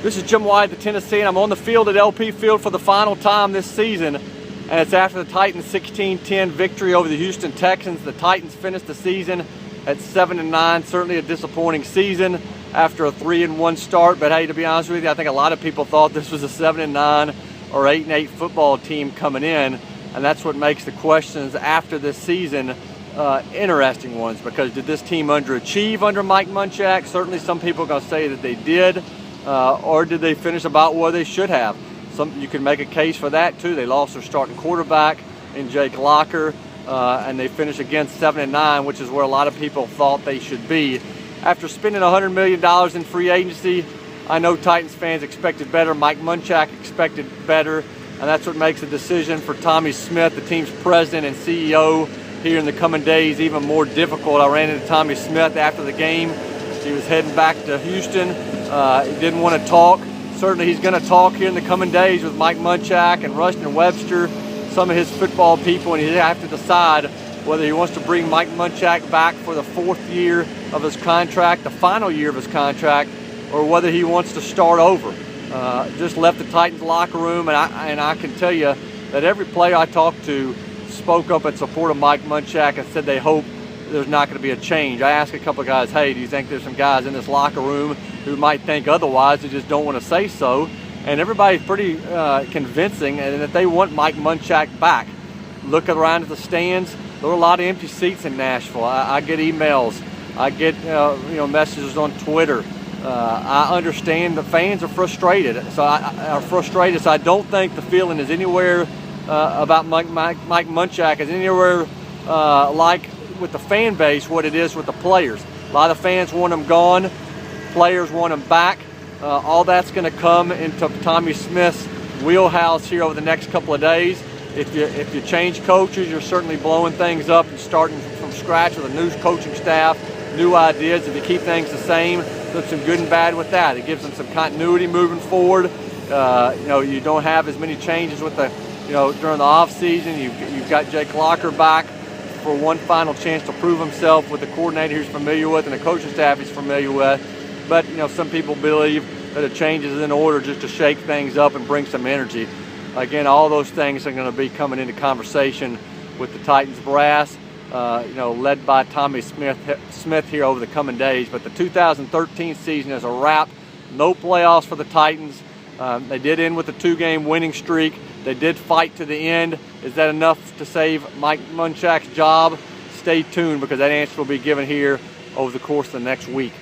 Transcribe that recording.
This is Jim Wyatt, the Tennessean. I'm on the field at LP Field for the final time this season, and it's after the Titans' 16-10 victory over the Houston Texans. The Titans finished the season at 7-9. Certainly a disappointing season after a 3-1 start. But hey, to be honest with you, I think a lot of people thought this was a 7-9 or 8-8 football team coming in, and that's what makes the questions after this season interesting ones. Because did this team underachieve under Mike Munchak? Certainly, some people are going to say that they did. Or did they finish about where they should have? You can make a case for that too. They lost their starting quarterback in Jake Locker, and they finished again 7-9, which is where a lot of people thought they should be. After spending $100 million in free agency, I know Titans fans expected better. Mike Munchak expected better, and that's what makes the decision for Tommy Smith, the team's president and CEO, here in the coming days even more difficult. I ran into Tommy Smith after the game. He was heading back to Houston. He didn't want to talk. Certainly he's going to talk here in the coming days with Mike Munchak and Rustin Webster, some of his football people, and he'll have to decide whether he wants to bring Mike Munchak back for the 4th year of his contract, the final year of his contract, or whether he wants to start over. Just left the Titans locker room, and I can tell you that every player I talked to spoke up in support of Mike Munchak and said they hope there's not going to be a change. I asked a couple of guys, hey, do you think there's some guys in this locker room who might think otherwise, who just don't want to say so? And everybody's pretty convincing and that they want Mike Munchak back. Look around at the stands. There are a lot of empty seats in Nashville. I get emails. I get messages on Twitter. I understand the fans are frustrated. So I don't think the feeling is anywhere about Mike Munchak is anywhere like with the fan base what it is with the players. A lot of fans want him gone. Players want him back. All that's going to come into Tommy Smith's wheelhouse here over the next couple of days. If you change coaches, you're certainly blowing things up and starting from scratch with a new coaching staff, new ideas. If you keep things the same, there's some good and bad with that. It gives them some continuity moving forward. You don't have as many changes with the during the off season. You've got Jake Locker back for one final chance to prove himself with the coordinator he's familiar with and the coaching staff he's familiar with. But some people believe that a change is in order just to shake things up and bring some energy. Again, all those things are going to be coming into conversation with the Titans brass, led by Tommy Smith here over the coming days. But the 2013 season is a wrap. No playoffs for the Titans. They did end with a 2-game winning streak. They did fight to the end. Is that enough to save Mike Munchak's job? Stay tuned, because that answer will be given here over the course of the next week.